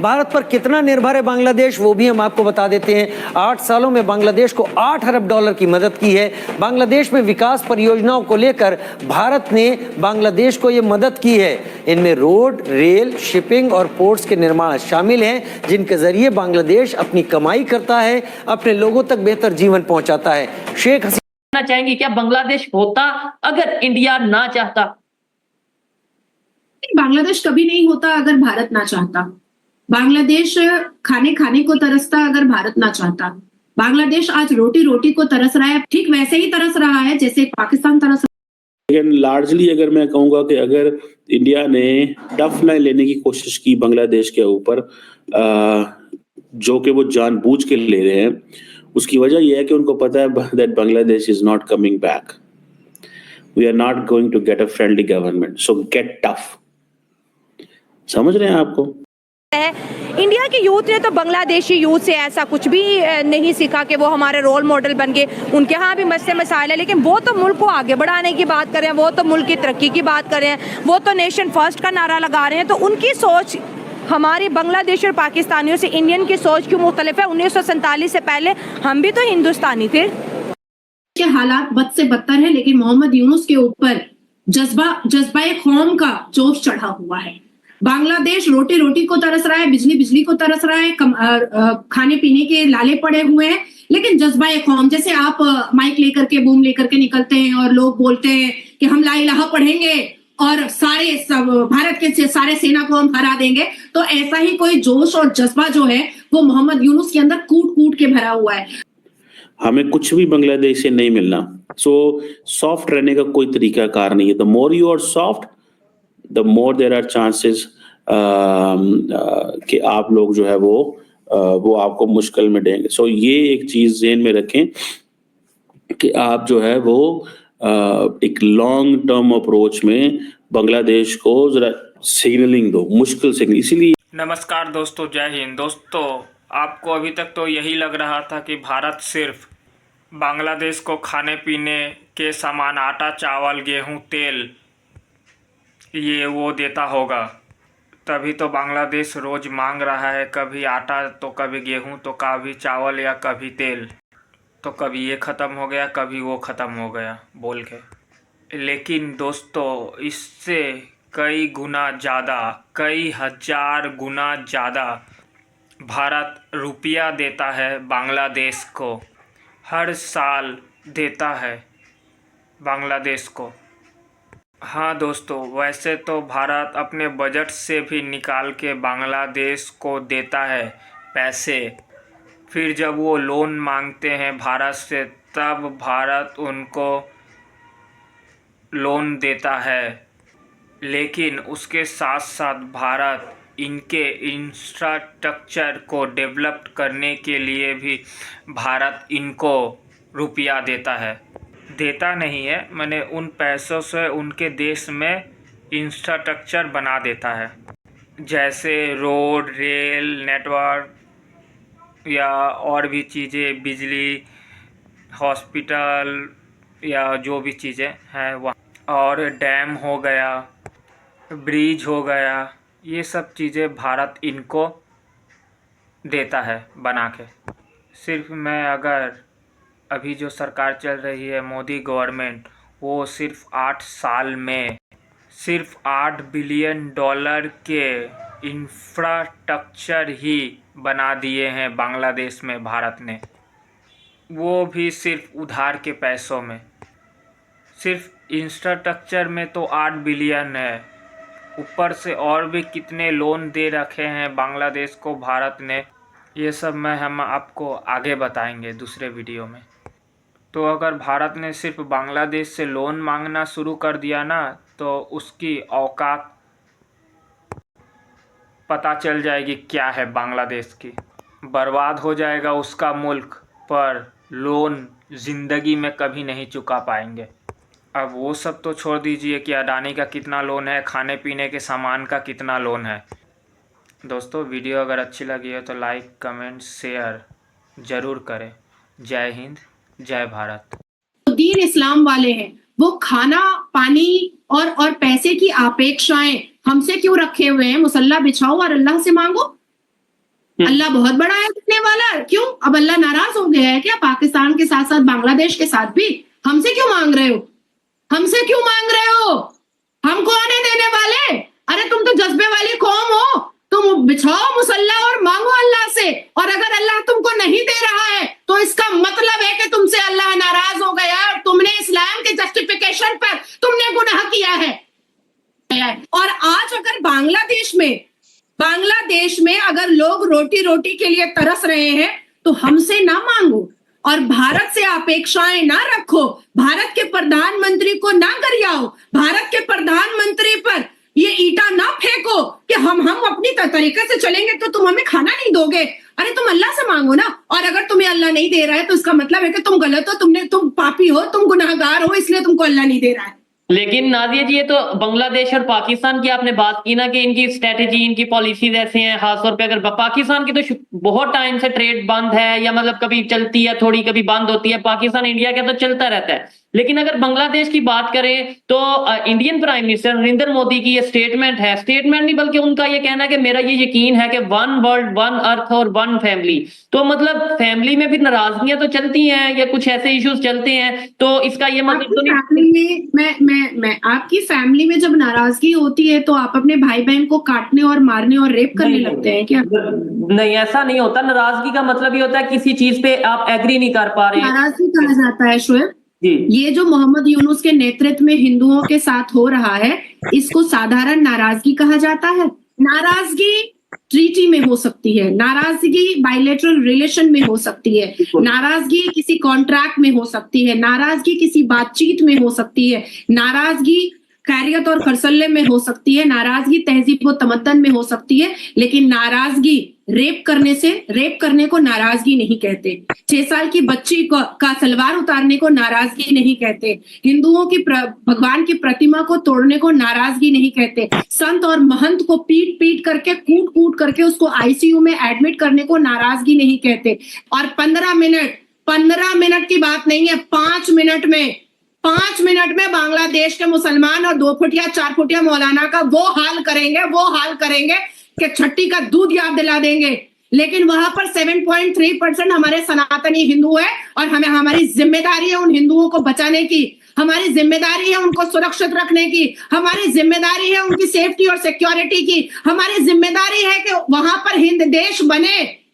भारत पर कितना निर्भर है बांग्लादेश, वो भी हम आपको बता देते हैं। 8 सालों में बांग्लादेश को 8 अरब डॉलर की मदद की है। बांग्लादेश में विकास परियोजनाओं को लेकर भारत ने बांग्लादेश को ये मदद की है। इनमें रोड, रेल, शिपिंग और पोर्ट्स के निर्माण शामिल हैं, जिनके जरिए बांग्लादेश अपनी कमाई करता है, अपने लोगों तक बेहतर जीवन पहुंचाता है। शेख हसीना चाहेंगे क्या बांग्लादेश होता अगर इंडिया ना चाहता? बांग्लादेश कभी नहीं होता अगर भारत ना चाहता। बांग्लादेश खाने खाने को तरसता अगर भारत ना चाहता। बांग्लादेश आज रोटी रोटी को तरस रहा है, ठीक वैसे ही तरस रहा है जैसे पाकिस्तान तरस। लेकिन लार्जली अगर मैं कहूंगा कि अगर इंडिया ने टफ लाइन लेने की कोशिश की बांग्लादेश के ऊपर, जो कि वो जानबूझ के ले रहे हैं, उसकी वजह यह है कि उनको पता है that Bangladesh is not coming back, we are not going to get a friendly government, so get tough. समझ रहे हैं आपको? इंडिया के यूथ ने तो बांग्लादेशी यूथ से ऐसा कुछ भी नहीं सीखा कि वो हमारे रोल मॉडल बन गए। उनके यहाँ भी मसले मसाइल है, लेकिन वो तो मुल्क को आगे बढ़ाने की बात कर रहे हैं, वो तो मुल्क की तरक्की की बात कर रहे हैं, वो तो नेशन फर्स्ट का नारा लगा रहे हैं। तो उनकी सोच हमारी बांग्लादेश और पाकिस्तानियों से, इंडियन की सोच क्यों मुख्तलिफ है? 1947 से पहले हम भी तो हिंदुस्तानी थे। के हालात बद से बदतर है, लेकिन मोहम्मद यूनुस के ऊपर जज्बा कौम का जोश चढ़ा हुआ है। बांग्लादेश रोटी रोटी को तरस रहा है, बिजली बिजली को तरस रहा है, खाने पीने के लाले पड़े हुए हैं, लेकिन जज्बा कौम, जैसे आप माइक लेकर के, बूम लेकर के निकलते हैं और लोग बोलते हैं कि हम ला इलाहा पढ़ेंगे और भारत के सारे सेना को हम हरा देंगे, तो ऐसा ही कोई जोश और जज्बा जो है वो मोहम्मद यूनुस के अंदर कूट कूट के भरा हुआ है। हमें कुछ भी बांग्लादेश से नहीं मिलना, सो सॉफ्ट रहने का कोई तरीका कार नहीं है। The more you are soft, the more there are chances कि आप लोग जो है वो आपको मुश्किल में देंगे। सो ये एक चीज ज़हन में रखें कि आप जो है वो एक लॉन्ग टर्म अप्रोच में बांग्लादेश को जरा सिग्नलिंग दो, मुश्किल सिग्नल। इसीलिए नमस्कार दोस्तों, जय हिंद। दोस्तों, आपको अभी तक तो यही लग रहा था कि भारत सिर्फ बांग्लादेश को खाने पीने के सामान, आटा, चावल, गेहूं, तेल ये वो देता होगा, तभी तो बांग्लादेश रोज़ मांग रहा है, कभी आटा तो कभी गेहूं तो कभी चावल या कभी तेल, तो कभी ये ख़त्म हो गया कभी वो ख़त्म हो गया बोल के। लेकिन दोस्तों, इससे कई गुना ज़्यादा, कई हजार गुना ज़्यादा भारत रुपया देता है बांग्लादेश को, हर साल देता है बांग्लादेश को। हाँ दोस्तों, वैसे तो भारत अपने बजट से भी निकाल के बांग्लादेश को देता है पैसे, फिर जब वो लोन मांगते हैं भारत से तब भारत उनको लोन देता है। लेकिन उसके साथ साथ भारत इनके इंफ्रास्ट्रक्चर को डेवलप करने के लिए भी भारत इनको रुपया देता है। देता नहीं है, मैंने उन पैसों से उनके देश में इंफ्रास्ट्रक्चर बना देता है, जैसे रोड, रेल, नेटवर्क या और भी चीज़ें, बिजली, हॉस्पिटल या जो भी चीज़ें हैं वहाँ, और डैम हो गया, ब्रिज हो गया, ये सब चीज़ें भारत इनको देता है बना के। सिर्फ मैं अगर अभी जो सरकार चल रही है मोदी गवर्नमेंट, वो सिर्फ 8 साल में सिर्फ $8 बिलियन के इंफ्रास्ट्रक्चर ही बना दिए हैं बांग्लादेश में भारत ने, वो भी सिर्फ उधार के पैसों में। सिर्फ इंफ्रास्ट्रक्चर में तो 8 बिलियन है, ऊपर से और भी कितने लोन दे रखे हैं बांग्लादेश को भारत ने, ये सब हम आपको आगे बताएंगे दूसरे वीडियो में। तो अगर भारत ने सिर्फ बांग्लादेश से लोन मांगना शुरू कर दिया ना, तो उसकी औकात पता चल जाएगी क्या है बांग्लादेश की। बर्बाद हो जाएगा उसका मुल्क, पर लोन ज़िंदगी में कभी नहीं चुका पाएंगे। अब वो सब तो छोड़ दीजिए कि अडानी का कितना लोन है, खाने पीने के सामान का कितना लोन है। दोस्तों, वीडियो अगर अच्छी लगी है तो लाइक, कमेंट, शेयर ज़रूर करें। जय हिंद, जय भारत। दीन इस्लाम वाले हैं, वो खाना पानी और पैसे की अपेक्षाएं हमसे क्यों रखे हुए हैं? मुसल्ला बिछाओ और अल्लाह से मांगो। अल्लाह बहुत बड़ा है देने वाला। क्यों अब अल्लाह नाराज हो गया है क्या पाकिस्तान के साथ साथ बांग्लादेश के साथ भी? हमसे क्यों मांग रहे हो? हमसे क्यों मांग रहे हो? हम कौन है देने वाले? अरे तुम तो जज्बे वाली कौम हो, तुम बिछाओ मुसल्ला और मांगो अल्लाह से। और अगर अल्लाह तुमको नहीं दे रहा है तो इसका मतलब है कि तुमसे अल्लाह नाराज हो गया और तुमने इस्लाम के जस्टिफिकेशन पर तुमने गुनाह किया है। और आज अगर बांग्लादेश में अगर लोग रोटी रोटी के लिए तरस रहे हैं तो हमसे ना मांगो और भारत से अपेक्षाएं ना रखो, भारत के प्रधानमंत्री को ना गरियाओ, भारत के प्रधानमंत्री पर ये ईटा ना फेंको कि हम अपनी तरीके से चलेंगे तो तुम हमें खाना नहीं दोगे। अरे तुम अल्लाह से मांगो ना। और अगर तुम्हें अल्लाह नहीं दे रहा है तो इसका मतलब है कि तुम गलत हो, तुम पापी हो, तुम गुनाहगार हो, इसलिए तुमको अल्लाह नहीं दे रहा है। लेकिन नादिया जी, ये तो बांग्लादेश और पाकिस्तान की आपने बात की ना कि इनकी स्ट्रेटेजी, इनकी पॉलिसीज ऐसे हैं। खासतौर पे अगर पाकिस्तान की तो बहुत टाइम से ट्रेड बंद है, या मतलब कभी चलती है थोड़ी, कभी बंद होती है। पाकिस्तान इंडिया का तो चलता रहता है। लेकिन अगर बांग्लादेश की बात करें तो Indian prime minister Narendra Modi की ये स्टेटमेंट है, स्टेटमेंट नहीं बल्कि उनका ये कहना है कि मेरा ये यकीन है कि वन वर्ल्ड, वन अर्थ और वन फैमिली। तो मतलब फैमिली में भी नाराजगियां तो चलती हैं या कुछ ऐसे इश्यूज चलते हैं, तो इसका ये मतलब तो नहीं। मैं आपकी फैमिली में जब नाराजगी होती है तो आप अपने भाई बहन को काटने और मारने और रेप करने लगते हैं क्या? नहीं, ऐसा नहीं होता। नाराजगी का मतलब ये होता है किसी चीज पे आप एग्री नहीं कर पा रहे हैं। नाराजगी कहा जाता है शोएब, जी, ये जो मोहम्मद यूनुस के नेतृत्व में हिंदुओं के साथ हो रहा है इसको साधारण नाराजगी कहा जाता है। नाराजगी ट्रीटी में हो सकती है, नाराजगी बायलैटरल रिलेशन में हो सकती है, नाराजगी किसी कॉन्ट्रैक्ट में हो सकती है, नाराजगी किसी बातचीत में हो सकती है, नाराजगी खैरियत और खरसल्ले में हो सकती है, नाराजगी तहजीब व तमद्दन में हो सकती है। लेकिन नाराजगी रेप करने को नाराजगी नहीं कहते। 6 साल की बच्ची का सलवार उतारने को नाराजगी नहीं कहते। हिंदुओं की भगवान की प्रतिमा को तोड़ने को नाराजगी नहीं कहते। संत और महंत को पीट करके कूट करके उसको आईसीयू में एडमिट करने को नाराजगी नहीं कहते। और 15 मिनट की बात नहीं है, 5 मिनट में बांग्लादेश के मुसलमान और 2 फुटिया 4 फुटिया मौलाना का वो हाल करेंगे कि छठी का दूध याद दिला देंगे। लेकिन वहां पर 7.3% हमारे सनातनी हिंदू है और हमारी जिम्मेदारी है उन हिंदुओं को बचाने की, हमारी जिम्मेदारी है उनको सुरक्षित रखने की, हमारी जिम्मेदारी है उनकी सेफ्टी और सिक्योरिटी की, हमारी जिम्मेदारी है कि वहां पर हिंद देश बने।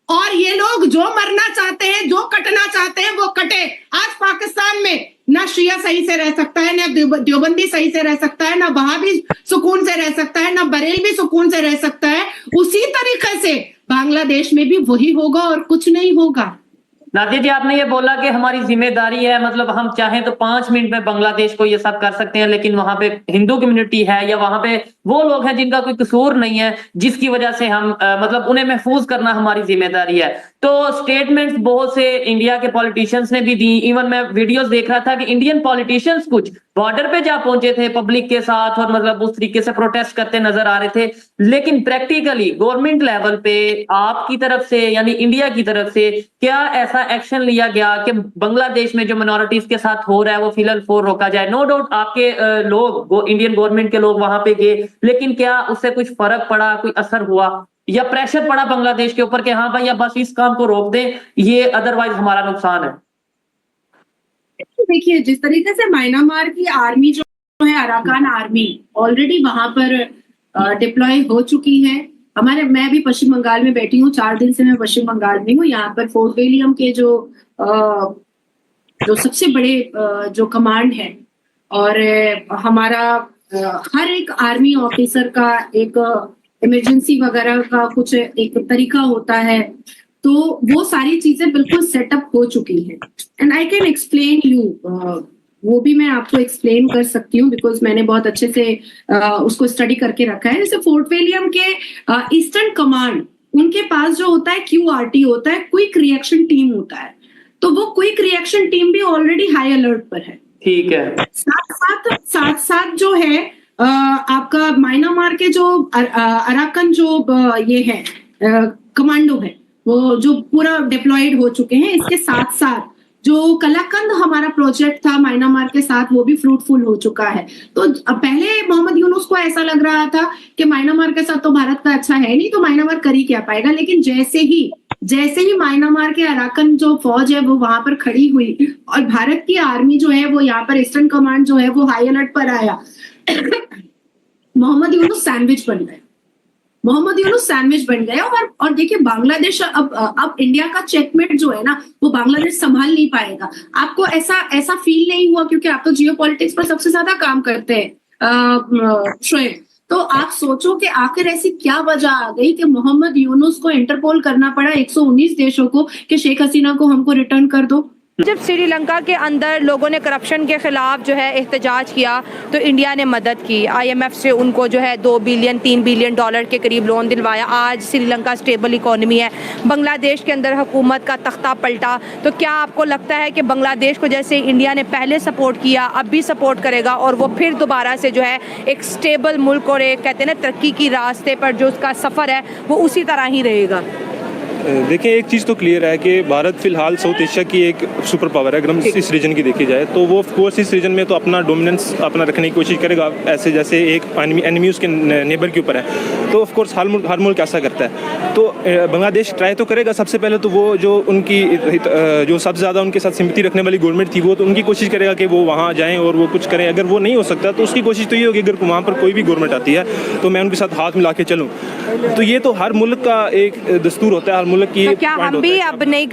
और ये लोग जो मरना चाहते हैं, जो कटना चाहते हैं वो कटे। आज पाकिस्तान में ना शिया सही से रह सकता है, ना देवबंदी सही से रह सकता है, ना वहाबी सुकून से रह सकता है, ना बरेलवी सुकून से रह सकता है। उसी तरीके से बांग्लादेश में भी वही होगा और कुछ नहीं होगा। नादिया जी, आपने ये बोला कि हमारी जिम्मेदारी है, मतलब हम चाहें तो 5 मिनट में बांग्लादेश को ये सब कर सकते हैं, लेकिन वहां पे हिंदू कम्युनिटी है या वहां पे वो लोग हैं जिनका कोई कसूर नहीं है, जिसकी वजह से हम मतलब उन्हें महफूज करना हमारी जिम्मेदारी है। तो स्टेटमेंट्स बहुत से इंडिया के पॉलिटिशियंस ने भी दी। इवन मैं वीडियोस देख रहा था कि इंडियन पॉलिटिशियंस कुछ बॉर्डर पे जा पहुंचे थे पब्लिक के साथ और मतलब उस तरीके से प्रोटेस्ट करते नजर आ रहे थे। लेकिन प्रैक्टिकली गवर्नमेंट लेवल पे आपकी तरफ से यानी इंडिया की तरफ से क्या ऐसा एक्शन लिया गया कि बांग्लादेश में जो मिनोरिटीज के साथ हो रहा है वो फिलहाल रोका जाए? नो डाउट आपके लोग, इंडियन गवर्नमेंट के लोग वहां पे गए, लेकिन क्या उससे कुछ फर्क पड़ा, कोई असर हुआ या प्रेशर पड़ा बांग्लादेश के ऊपर कि हाँ भाई अब बस इस काम को रोक दें, ये अदरवाइज हमारा नुकसान है? देखिए, जिस तरीके से म्यांमार की आर्मी जो है, अराकान आर्मी ऑलरेडी वहां पर डिप्लॉय हो चुकी है। मैं भी पश्चिम बंगाल में बैठी हूँ, 4 दिन से मैं पश्चिम बंगाल में हूँ। यहाँ पर फोर्ट विलियम के जो सबसे बड़े जो कमांड है और हमारा हर एक आर्मी ऑफिसर का एक इमरजेंसी वगैरह का कुछ एक तरीका होता है, तो वो सारी चीजें बिल्कुल सेटअप हो चुकी है। And I can explain you, वो भी मैं आपको एक्सप्लेन कर सकती हूँ बिकॉज मैंने बहुत अच्छे से उसको स्टडी करके रखा है। जैसे फोर्ट विलियम के ईस्टर्न कमांड, उनके पास जो होता है QRT होता है, क्विक रिएक्शन टीम होता है। तो वो क्विक रिएक्शन टीम भी ऑलरेडी हाई अलर्ट पर है। ठीक है। साथ जो है आपका म्यांमार के जो अराकन जो ये है कमांडो है, वो जो पूरा डिप्लॉयड हो चुके हैं। इसके साथ साथ जो कलाकंद हमारा प्रोजेक्ट था म्यांमार के साथ वो भी फ्रूटफुल हो चुका है। तो पहले मोहम्मद यूनुस को ऐसा लग रहा था कि म्यांमार के साथ तो भारत का अच्छा है नहीं, तो म्यांमार कर ही क्या पाएगा। लेकिन जैसे ही म्यांमार के अराकन जो फौज है वो वहां पर खड़ी हुई और भारत की आर्मी जो है वो यहाँ पर ईस्टर्न कमांड जो है वो हाई अलर्ट पर आया मोहम्मद यूनुस सैंडविच बन गए और देखिए बांग्लादेश अब इंडिया का चेकमेट जो है ना वो बांग्लादेश संभाल नहीं पाएगा। आपको ऐसा फील नहीं हुआ, क्योंकि आप तो जियोपॉलिटिक्स पर सबसे ज्यादा काम करते हैं शोएब, तो आप सोचो कि आखिर ऐसी क्या वजह आ गई कि मोहम्मद यूनुस को इंटरपोल करना पड़ा 119 देशों को कि शेख हसीना को हमको रिटर्न कर दो। जब श्रीलंका के अंदर लोगों ने करप्शन के खिलाफ जो है एहतजाज किया तो इंडिया ने मदद की, IMF से उनको जो है 2 बिलियन 3 बिलियन डॉलर के करीब लोन दिलवाया। आज श्रीलंका स्टेबल इकोनॉमी है, बांग्लादेश के अंदर हुकूमत का तख्ता पलटा। तो क्या आपको लगता है कि बांग्लादेश को जैसे इंडिया ने पहले सपोर्ट किया अब भी सपोर्ट करेगा और वो फिर दोबारा से जो है एक स्टेबल मुल्क और एक कहते हैं ना तरक्की की रास्ते पर जो उसका सफ़र है वो उसी तरह ही रहेगा? देखिए, एक चीज़ तो क्लियर है कि भारत फिलहाल साउथ एशिया की एक सुपर पावर है। अगर हम इस रीजन की देखी जाए तो वो ऑफ कोर्स इस रीजन में तो अपना डोमिनेंस अपना रखने की कोशिश करेगा, ऐसे जैसे एक एनिमी उसके नेबर के ऊपर है। तो ऑफ कोर्स हर मुल्क ऐसा करता है। तो बांग्लादेश ट्राई तो करेगा। सबसे पहले तो वो जो उनकी जो सबसे ज़्यादा उनके साथ सिंपैथी रखने वाली गवर्नमेंट थी वो तो उनकी कोशिश करेगा कि वो वहाँ जाएँ और वो कुछ करें। अगर वो नहीं हो सकता तो उसकी कोशिश तो ये होगी अगर वहाँ पर कोई भी गवर्नमेंट आती है तो मैं उनके साथ हाथ मिला के चलूँ। तो ये तो हर मुल्क का एक दस्तूर होता है, हर मुल्क की तो क्या हम भी अब नहीं